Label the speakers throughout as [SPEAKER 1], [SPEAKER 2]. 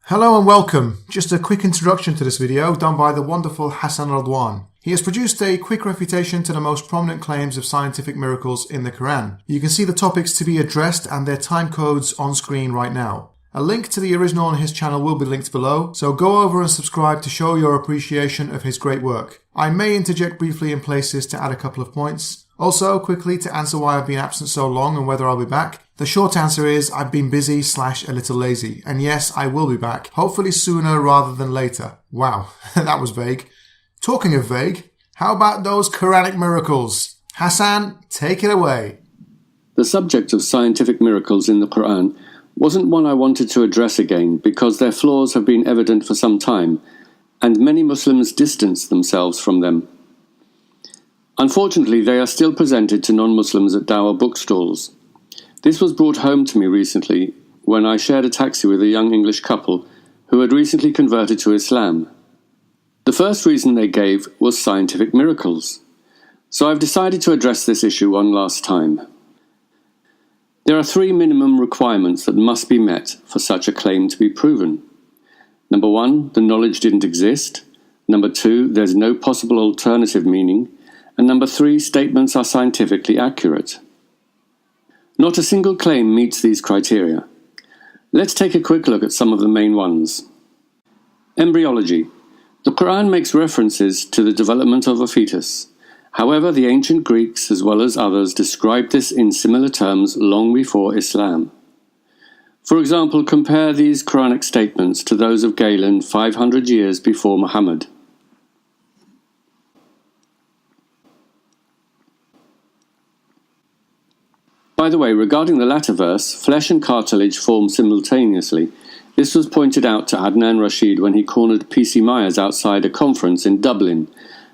[SPEAKER 1] Hello and welcome. Just a quick introduction to this video done by the wonderful Hassan Radwan. He has produced a quick refutation to the most prominent claims of scientific miracles in the Koran. You can see the topics to be addressed and their time codes on screen right now. A link to the original on his channel will be linked below, so go over and subscribe to show your appreciation of his great work. I may interject briefly in places to add a couple of points. Also, quickly to answer why I've been absent so long and whether I'll be back. The short answer is I've been busy / a little lazy. And yes, I will be back. Hopefully sooner rather than later. Wow, that was vague. Talking of vague, how about those Quranic miracles? Hassan, take it away.
[SPEAKER 2] The subject of scientific miracles in the Quran wasn't one I wanted to address again because their flaws have been evident for some time, and many Muslims distance themselves from them. Unfortunately, they are still presented to non-Muslims at dawah bookstalls. This was brought home to me recently when I shared a taxi with a young English couple who had recently converted to Islam. The first reason they gave was scientific miracles. So I've decided to address this issue one last time. There are 3 minimum requirements that must be met for such a claim to be proven. Number 1, the knowledge didn't exist. Number 2, there's no possible alternative meaning. And number 3, statements are scientifically accurate. Not a single claim meets these criteria. Let's take a quick look at some of the main ones. Embryology. The Quran makes references to the development of a fetus. However, the ancient Greeks as well as others described this in similar terms long before Islam. For example, compare these Quranic statements to those of Galen 500 years before Muhammad. By the way, regarding the latter verse, flesh and cartilage form simultaneously. This was pointed out to Adnan Rashid when he cornered P.C. Myers outside a conference in Dublin.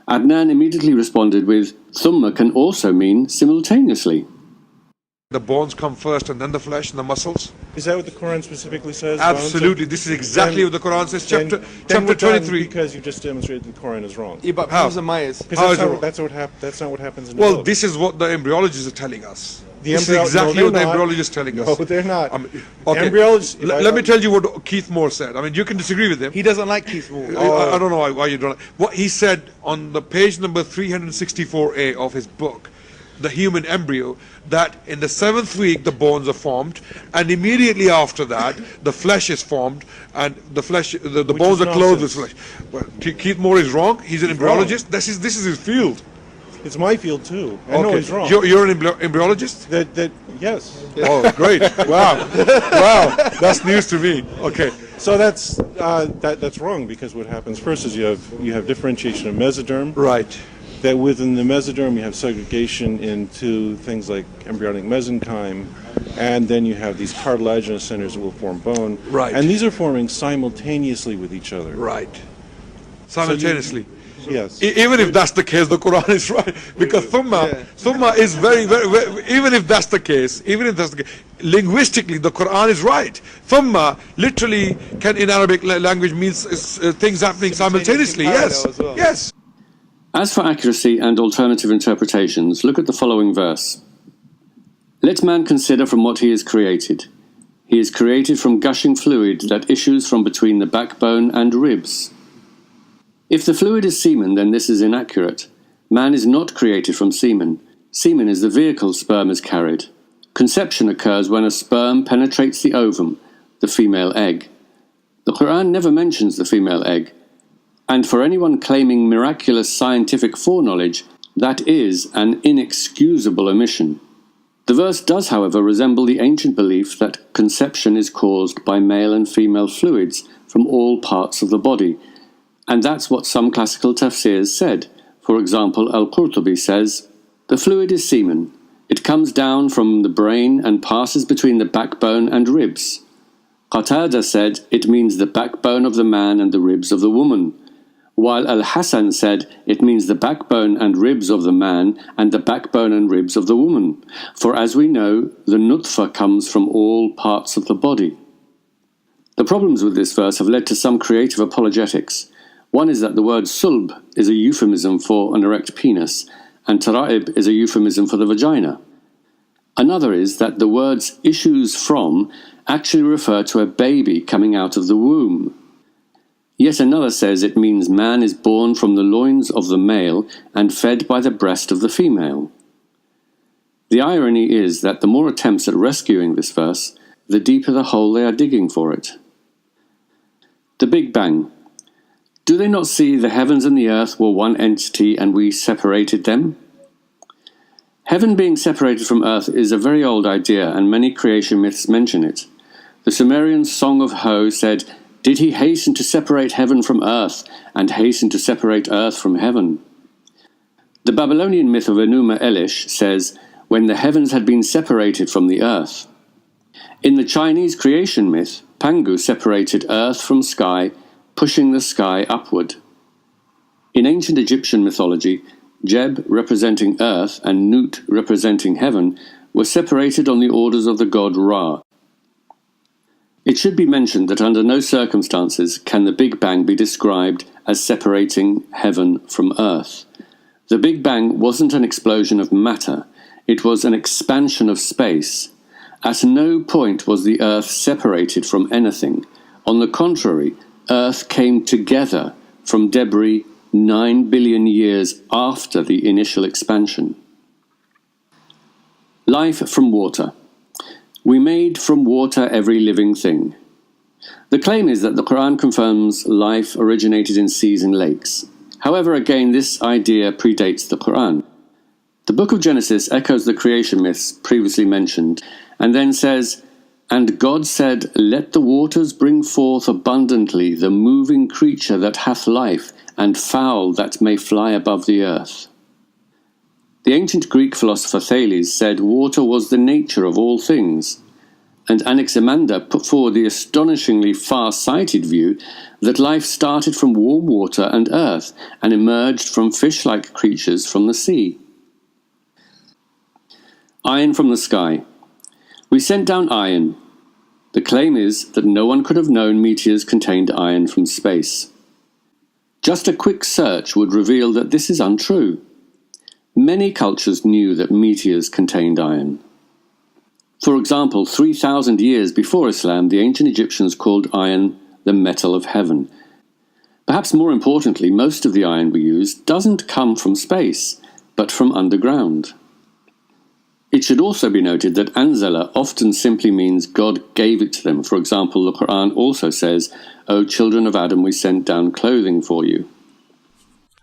[SPEAKER 2] Adnan immediately responded with, "Thumma can also mean simultaneously."
[SPEAKER 3] The bones come first and then the flesh and the muscles.
[SPEAKER 4] Is that what the Quran specifically says?
[SPEAKER 3] Absolutely, this is exactly what the Quran says, chapter 23.
[SPEAKER 4] Because you just demonstrated the Quran is wrong.
[SPEAKER 5] Yeah, but
[SPEAKER 3] How?
[SPEAKER 4] That's not what happens in the
[SPEAKER 3] Well,
[SPEAKER 4] world.
[SPEAKER 3] this is what the embryologists are telling us.
[SPEAKER 4] The
[SPEAKER 3] This is exactly
[SPEAKER 4] no,
[SPEAKER 3] what the
[SPEAKER 4] they're not.
[SPEAKER 3] embryologists are telling us.
[SPEAKER 4] No, they're not.
[SPEAKER 3] Okay.
[SPEAKER 4] Embryologists.
[SPEAKER 3] Let me tell you what Keith Moore said. I mean, you can disagree with him.
[SPEAKER 5] he doesn't like Keith Moore.
[SPEAKER 3] I don't know why you don't. What he said on the page number 364A of his book, The Human Embryo, that in the 7th week the bones are formed, and immediately after that the flesh is formed, and the bones are clothed with flesh. Well, Keith Moore is wrong. He's an embryologist. This is his field.
[SPEAKER 4] It's my field too. I know he's wrong.
[SPEAKER 3] You're an embryologist?
[SPEAKER 4] Yes.
[SPEAKER 3] Oh, great! Wow, wow, that's news to me. Okay.
[SPEAKER 4] So that's wrong, because what happens first is you have differentiation of mesoderm.
[SPEAKER 3] Right.
[SPEAKER 4] That within the mesoderm you have segregation into things like embryonic mesenchyme, and then you have these cartilaginous centers that will form bone.
[SPEAKER 3] Right.
[SPEAKER 4] And these are forming simultaneously with each other.
[SPEAKER 3] Right. Simultaneously.
[SPEAKER 4] Yes.
[SPEAKER 3] Even if that's the case, the Quran is right, because thumma is very, even if that's the case, linguistically the Quran is right. Thumma literally can in Arabic language means things happening simultaneously. Yes.
[SPEAKER 5] Well.
[SPEAKER 3] Yes.
[SPEAKER 2] As for accuracy and alternative interpretations, look at the following verse. Let man consider from what he is created. He is created from gushing fluid that issues from between the backbone and ribs. If the fluid is semen, then this is inaccurate. Man is not created from semen. Semen is the vehicle sperm is carried. Conception occurs when a sperm penetrates the ovum, the female egg. The Quran never mentions the female egg. And for anyone claiming miraculous scientific foreknowledge, that is an inexcusable omission. The verse does, however, resemble the ancient belief that conception is caused by male and female fluids from all parts of the body. And that's what some classical tafsirs said. For example, Al-Qurtubi says, "The fluid is semen. It comes down from the brain and passes between the backbone and ribs." Qatada said, "It means the backbone of the man and the ribs of the woman." While Al-Hasan said, "It means the backbone and ribs of the man and the backbone and ribs of the woman. For as we know, the nutfa comes from all parts of the body." The problems with this verse have led to some creative apologetics. One is that the word sulb is a euphemism for an erect penis, and tara'ib is a euphemism for the vagina. Another is that the words issues from actually refer to a baby coming out of the womb. Yet another says it means man is born from the loins of the male and fed by the breast of the female. The irony is that the more attempts at rescuing this verse, the deeper the hole they are digging for it. The Big Bang. Do they not see the heavens and the earth were one entity and we separated them? Heaven being separated from earth is a very old idea, and many creation myths mention it. The Sumerian Song of Ho said, "Did he hasten to separate heaven from earth, and hasten to separate earth from heaven?" The Babylonian myth of Enuma Elish says, "When the heavens had been separated from the earth." In the Chinese creation myth, Pangu separated earth from sky, pushing the sky upward. In ancient Egyptian mythology, Jeb representing earth and Nut representing heaven were separated on the orders of the god Ra. It should be mentioned that under no circumstances can the Big Bang be described as separating heaven from earth. The Big Bang wasn't an explosion of matter, it was an expansion of space. At no point was the earth separated from anything. On the contrary, earth came together from debris 9 billion years after the initial expansion. Life from water. We made from water every living thing. The claim is that the Quran confirms life originated in seas and lakes. However, again, this idea predates the Quran. The book of Genesis echoes the creation myths previously mentioned, and then says, "And God said, Let the waters bring forth abundantly the moving creature that hath life, and fowl that may fly above the earth." The ancient Greek philosopher Thales said water was the nature of all things, and Anaximander put forward the astonishingly far-sighted view that life started from warm water and earth, and emerged from fish-like creatures from the sea. Iron from the sky. We sent down iron. The claim is that no one could have known meteors contained iron from space. Just a quick search would reveal that this is untrue. Many cultures knew that meteors contained iron. For example, 3,000 years before Islam, the ancient Egyptians called iron the metal of heaven. Perhaps more importantly, most of the iron we use doesn't come from space, but from underground. It should also be noted that Anzala often simply means God gave it to them. For example, the Quran also says, "O children of Adam, we sent down clothing for you."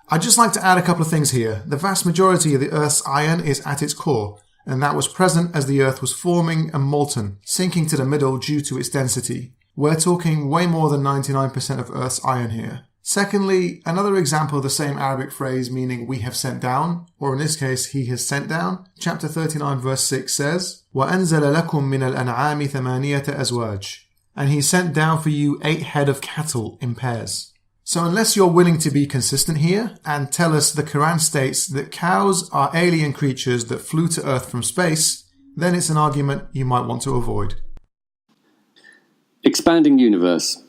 [SPEAKER 1] I'd just like to add a couple of things here. The vast majority of the Earth's iron is at its core, and that was present as the Earth was forming and molten, sinking to the middle due to its density. We're talking way more than 99% of Earth's iron here. Secondly, another example of the same Arabic phrase meaning we have sent down, or in this case, he has sent down. Chapter 39 verse 6 says, وَأَنزَلَ لَكُم مِّنَ الْأَنْعَامِ ثَمَانِيَةَ أَزْوَاجٍ, and he sent down for you 8 head of cattle in pairs. So unless you're willing to be consistent here and tell us the Quran states that cows are alien creatures that flew to Earth from space, then it's an argument you might want to avoid.
[SPEAKER 2] Expanding universe.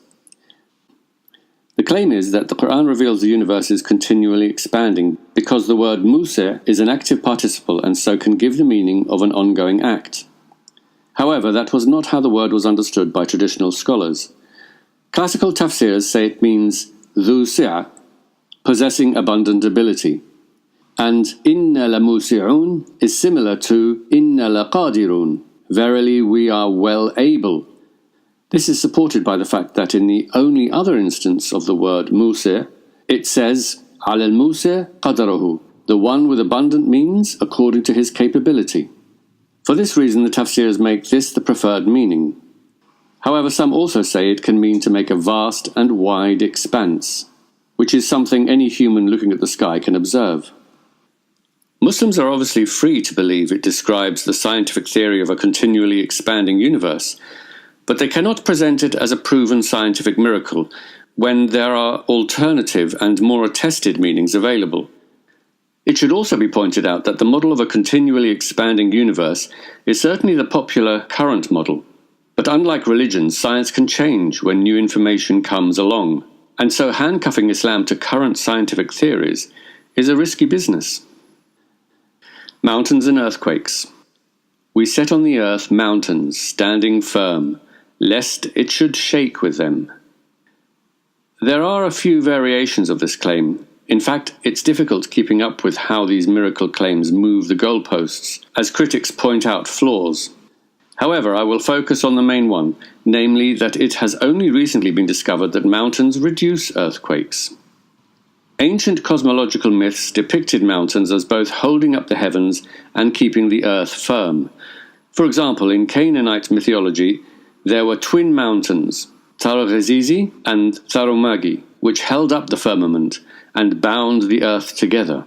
[SPEAKER 2] The claim is that the Quran reveals the universe is continually expanding because the word Musa is an active participle and so can give the meaning of an ongoing act. However, that was not how the word was understood by traditional scholars. Classical tafsirs say it means Dhu Si'a, possessing abundant ability, and Inna la musi'un is similar to Inna la qadirun, verily we are well able. This is supported by the fact that in the only other instance of the word Musa, it says Al al-Musa qadaruhu, the one with abundant means according to his capability. For this reason, the tafsirs make this the preferred meaning. However, some also say it can mean to make a vast and wide expanse, which is something any human looking at the sky can observe. Muslims are obviously free to believe it describes the scientific theory of a continually expanding universe, but they cannot present it as a proven scientific miracle when there are alternative and more attested meanings available. It should also be pointed out that the model of a continually expanding universe is certainly the popular current model. But unlike religion, science can change when new information comes along, and so handcuffing Islam to current scientific theories is a risky business. Mountains and earthquakes. We set on the earth mountains standing firm, lest it should shake with them. There are a few variations of this claim. In fact, it's difficult keeping up with how these miracle claims move the goalposts, as critics point out flaws. However, I will focus on the main one, namely that it has only recently been discovered that mountains reduce earthquakes. Ancient cosmological myths depicted mountains as both holding up the heavens and keeping the earth firm. For example, in Canaanite mythology, there were twin mountains, Thargezizi and Tharomagi, which held up the firmament and bound the earth together.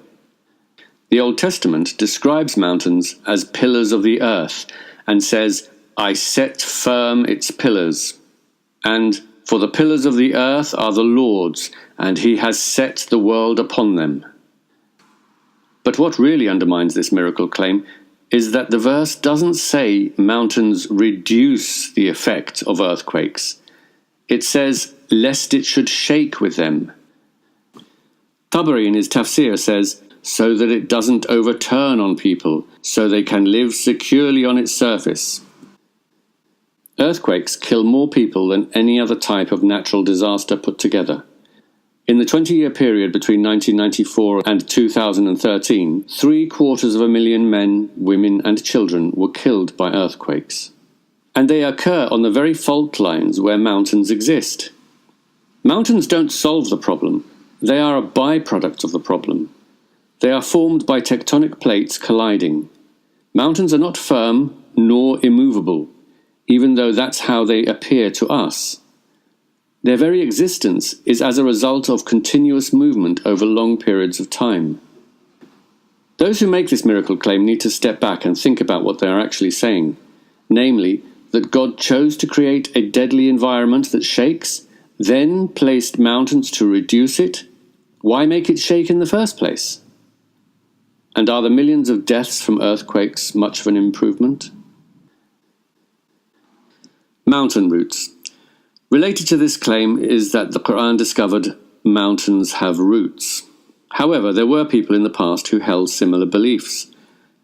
[SPEAKER 2] The Old Testament describes mountains as pillars of the earth and says, "I set firm its pillars." And, "For the pillars of the earth are the Lord's, and he has set the world upon them." But what really undermines this miracle claim is that the verse doesn't say mountains reduce the effect of earthquakes. It says, "lest it should shake with them." Tabari in his tafsir says, "so that it doesn't overturn on people, so they can live securely on its surface." Earthquakes kill more people than any other type of natural disaster put together. In the 20-year period between 1994 and 2013, 750,000 men, women and children were killed by earthquakes. And they occur on the very fault lines where mountains exist. Mountains don't solve the problem. They are a byproduct of the problem. They are formed by tectonic plates colliding. Mountains are not firm nor immovable, even though that's how they appear to us. Their very existence is as a result of continuous movement over long periods of time. Those who make this miracle claim need to step back and think about what they are actually saying, namely, that God chose to create a deadly environment that shakes, then placed mountains to reduce it. Why make it shake in the first place? And are the millions of deaths from earthquakes much of an improvement? Mountain roots. Related to this claim is that the Quran discovered mountains have roots. However, there were people in the past who held similar beliefs.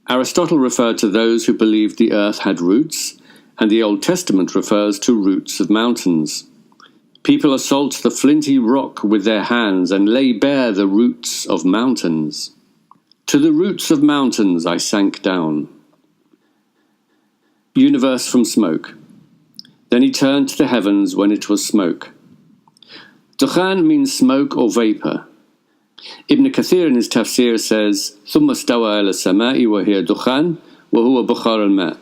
[SPEAKER 2] Aristotle referred to those who believed the earth had roots, and the Old Testament refers to roots of mountains. People assault the flinty rock with their hands and lay bare the roots of mountains. To the roots of mountains I sank down. Universe from smoke. Then he turned to the heavens when it was smoke. Dukhan means smoke or vapour. Ibn Kathir in his tafsir says, ثُمَّ اسْتَوَى إِلَى السَّمَاءِ وَهِيَ دُخَانٌ وَهُوَ بُخَارُ الْمَاءِ.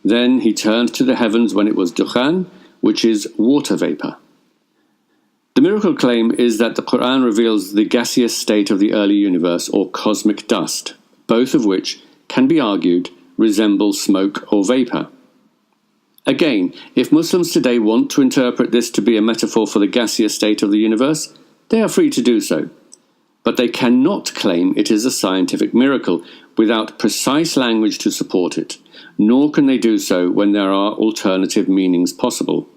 [SPEAKER 2] Then he turned to the heavens when it was dukhan, which is water vapour. The miracle claim is that the Quran reveals the gaseous state of the early universe or cosmic dust, both of which, can be argued, resemble smoke or vapour. Again, if Muslims today want to interpret this to be a metaphor for the gaseous state of the universe, they are free to do so. But they cannot claim it is a scientific miracle without precise language to support it, nor can they do so when there are alternative meanings possible.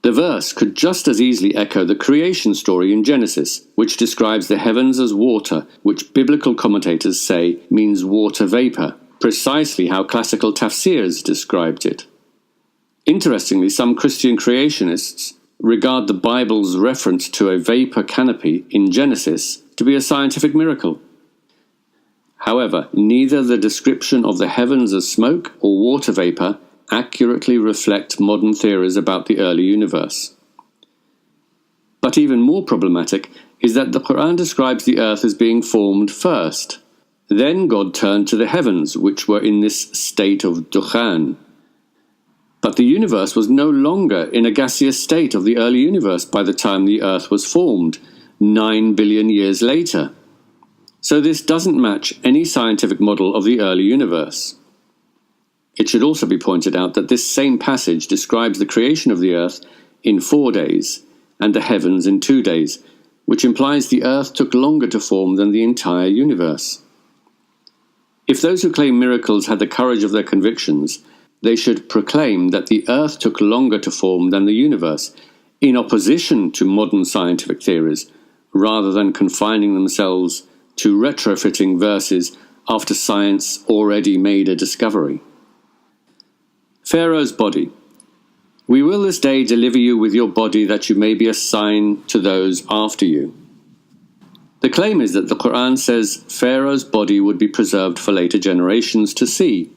[SPEAKER 2] The verse could just as easily echo the creation story in Genesis, which describes the heavens as water, which biblical commentators say means water vapour, precisely how classical tafsirs described it. Interestingly, some Christian creationists regard the Bible's reference to a vapour canopy in Genesis to be a scientific miracle. However, neither the description of the heavens as smoke or water vapour accurately reflect modern theories about the early universe. But even more problematic is that the Quran describes the earth as being formed first. Then God turned to the heavens, which were in this state of dukhan. But the universe was no longer in a gaseous state of the early universe by the time the earth was formed, 9 billion years later. So this doesn't match any scientific model of the early universe. It should also be pointed out that this same passage describes the creation of the earth in 4 days and the heavens in 2 days, which implies the earth took longer to form than the entire universe. If those who claim miracles had the courage of their convictions, they should proclaim that the earth took longer to form than the universe, in opposition to modern scientific theories, rather than confining themselves to retrofitting verses after science already made a discovery. Pharaoh's body. We will this day deliver you with your body that you may be a sign to those after you. The claim is that the Quran says Pharaoh's body would be preserved for later generations to see.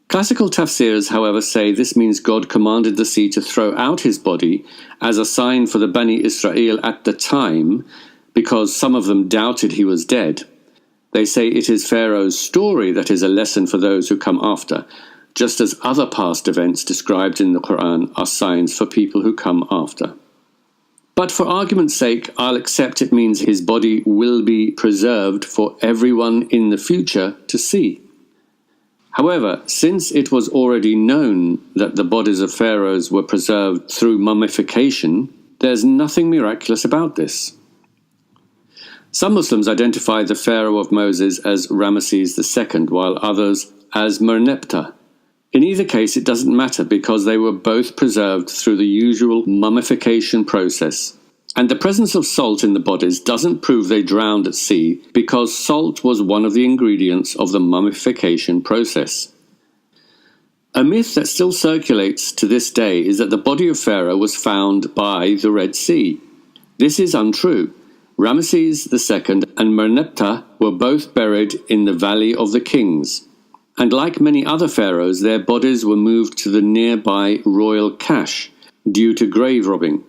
[SPEAKER 2] Classical tafsirs, however, say this means God commanded the sea to throw out his body as a sign for the Bani Israel at the time, because some of them doubted he was dead. They say it is Pharaoh's story that is a lesson for those who come after, just as other past events described in the Quran are signs for people who come after. But for argument's sake, I'll accept it means his body will be preserved for everyone in the future to see. However, since it was already known that the bodies of pharaohs were preserved through mummification, there's nothing miraculous about this. Some Muslims identify the pharaoh of Moses as Ramesses II, while others as Merneptah. In either case, it doesn't matter because they were both preserved through the usual mummification process. And the presence of salt in the bodies doesn't prove they drowned at sea, because salt was one of the ingredients of the mummification process. A myth that still circulates to this day is that the body of Pharaoh was found by the Red Sea. This is untrue. Ramesses II and Merneptah were both buried in the Valley of the Kings, and like many other pharaohs, their bodies were moved to the nearby royal cache due to grave robbing,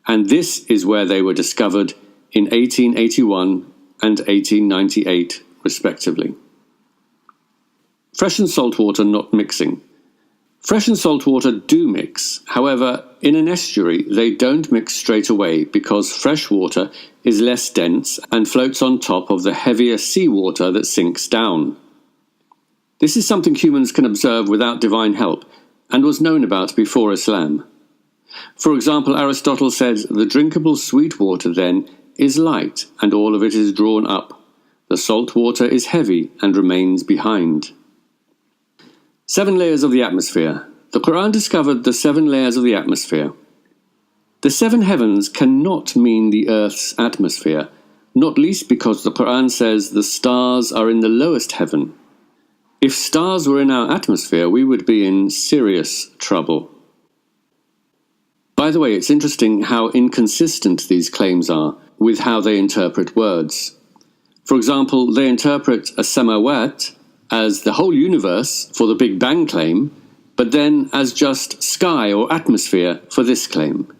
[SPEAKER 2] and this is where they were discovered in 1881 and 1898, respectively. Fresh and salt water not mixing. Fresh and salt water do mix. However, in an estuary, they don't mix straight away because fresh water is less dense and floats on top of the heavier seawater that sinks down. This is something humans can observe without divine help and was known about before Islam. For example, Aristotle said the drinkable sweet water then is light and all of it is drawn up. The salt water is heavy and remains behind. 7 layers of the atmosphere. The Quran discovered the 7 layers of the atmosphere. The 7 heavens cannot mean the earth's atmosphere, not least because the Quran says the stars are in the lowest heaven. If stars were in our atmosphere, we would be in serious trouble. By the way, it's interesting how inconsistent these claims are with how they interpret words. For example, they interpret a samawat as the whole universe for the Big Bang claim, but then as just sky or atmosphere for this claim.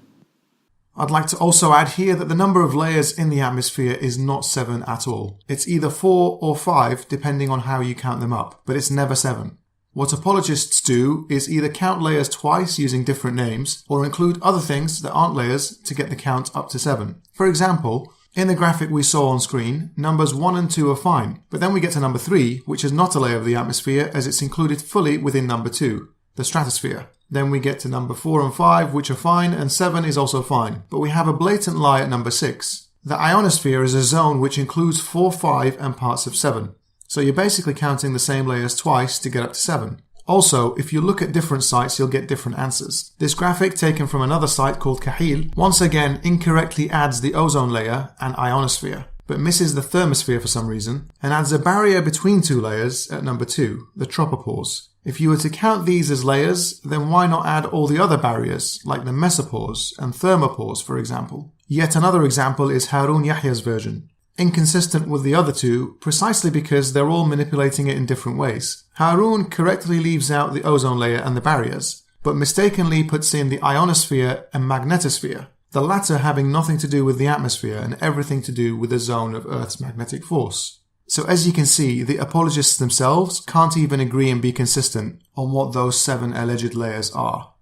[SPEAKER 1] I'd like to also add here that the number of layers in the atmosphere is not 7 at all. It's either 4 or 5 depending on how you count them up, but it's never 7. What apologists do is either count layers twice using different names or include other things that aren't layers to get the count up to 7. For example, in the graphic we saw on screen, numbers 1 and 2 are fine, but then we get to number 3, which is not a layer of the atmosphere as it's included fully within number 2, the stratosphere. Then we get to number 4 and 5, which are fine, and 7 is also fine, but we have a blatant lie at number 6. The ionosphere is a zone which includes 4, 5 and parts of 7. So you're basically counting the same layers twice to get up to 7. Also, if you look at different sites, you'll get different answers. This graphic, taken from another site called Kahil, once again incorrectly adds the ozone layer and ionosphere, but misses the thermosphere for some reason, and adds a barrier between 2 layers at number 2, the tropopause. If you were to count these as layers, then why not add all the other barriers, like the mesopause and thermopause, for example? Yet another example is Harun Yahya's version. Inconsistent with the other two, precisely because they're all manipulating it in different ways. Harun correctly leaves out the ozone layer and the barriers, but mistakenly puts in the ionosphere and magnetosphere, the latter having nothing to do with the atmosphere and everything to do with the zone of Earth's magnetic force. So as you can see, the apologists themselves can't even agree and be consistent on what those 7 alleged layers are.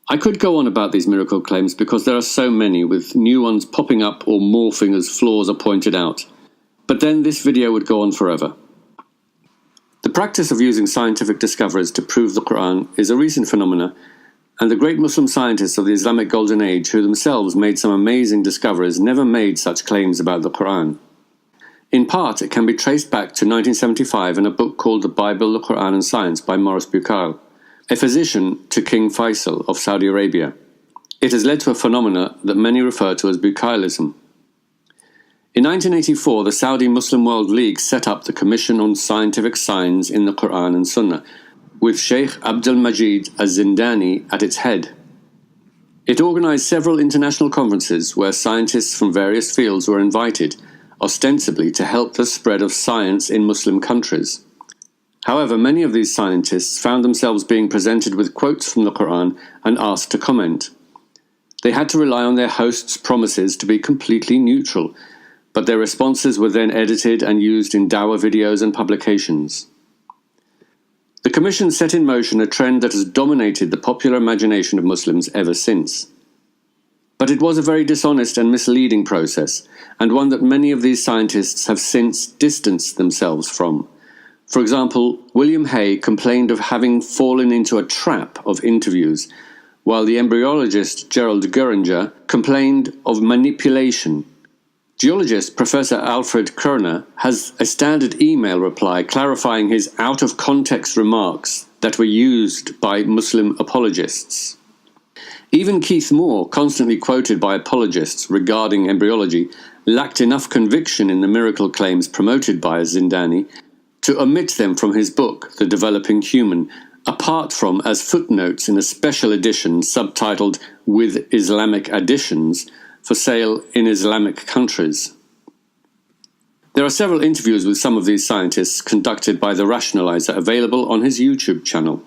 [SPEAKER 2] I could go on about these miracle claims because there are so many, with new ones popping up or morphing as flaws are pointed out. But then this video would go on forever. The practice of using scientific discoveries to prove the Quran is a recent phenomenon, and the great Muslim scientists of the Islamic Golden Age, who themselves made some amazing discoveries, never made such claims about the Quran. In part, it can be traced back to 1975 in a book called The Bible, the Quran and Science by Maurice Bucaille, a physician to King Faisal of Saudi Arabia. It has led to a phenomena that many refer to as Bucaillism. In 1984, the Saudi Muslim World League set up the Commission on Scientific Signs in the Quran and Sunnah, with Sheikh Abdul Majid Az-Zindani at its head. It organized several international conferences where scientists from various fields were invited, ostensibly to help the spread of science in Muslim countries. However, many of these scientists found themselves being presented with quotes from the Koran and asked to comment. They had to rely on their hosts' promises to be completely neutral, but their responses were then edited and used in dawah videos and publications. The Commission set in motion a trend that has dominated the popular imagination of Muslims ever since. But it was a very dishonest and misleading process, and one that many of these scientists have since distanced themselves from. For example, William Hay complained of having fallen into a trap of interviews, while the embryologist Gerald Geringer complained of manipulation. Geologist Professor Alfred Kerner has a standard email reply clarifying his out-of-context remarks that were used by Muslim apologists. Even Keith Moore, constantly quoted by apologists regarding embryology, lacked enough conviction in the miracle claims promoted by Zindani to omit them from his book, The Developing Human, apart from as footnotes in a special edition subtitled With Islamic Additions, for sale in Islamic countries. There are several interviews with some of these scientists conducted by The Rationalizer available on his YouTube channel.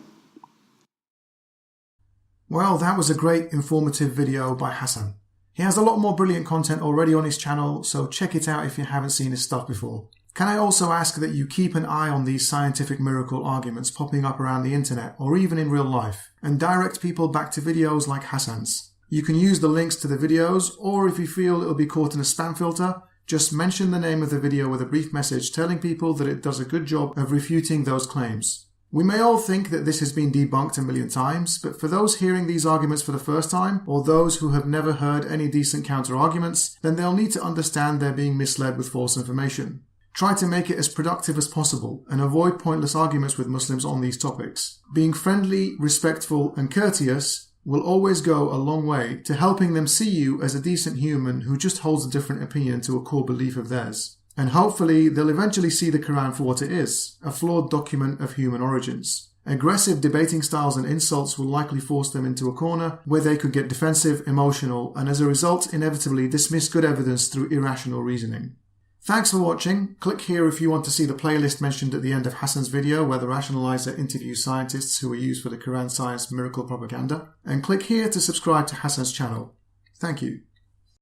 [SPEAKER 1] Well, that was a great informative video by Hassan. He has a lot more brilliant content already on his channel, so check it out if you haven't seen his stuff before. Can I also ask that you keep an eye on these scientific miracle arguments popping up around the internet or even in real life, and direct people back to videos like Hassan's. You can use the links to the videos, or if you feel it'll be caught in a spam filter, just mention the name of the video with a brief message telling people that it does a good job of refuting those claims. We may all think that this has been debunked a million times, but for those hearing these arguments for the first time, or those who have never heard any decent counter-arguments, then they'll need to understand they're being misled with false information. Try to make it as productive as possible and avoid pointless arguments with Muslims on these topics. Being friendly, respectful, and courteous will always go a long way to helping them see you as a decent human who just holds a different opinion to a core belief of theirs. And hopefully they'll eventually see the Quran for what it is, a flawed document of human origins. Aggressive debating styles and insults will likely force them into a corner where they could get defensive, emotional, and as a result inevitably dismiss good evidence through irrational reasoning. Thanks for watching. Click here if you want to see the playlist mentioned at the end of Hassan's video where the Rationalizer interviews scientists who were used for the Quran science miracle propaganda. And click here to subscribe to Hassan's channel. Thank you.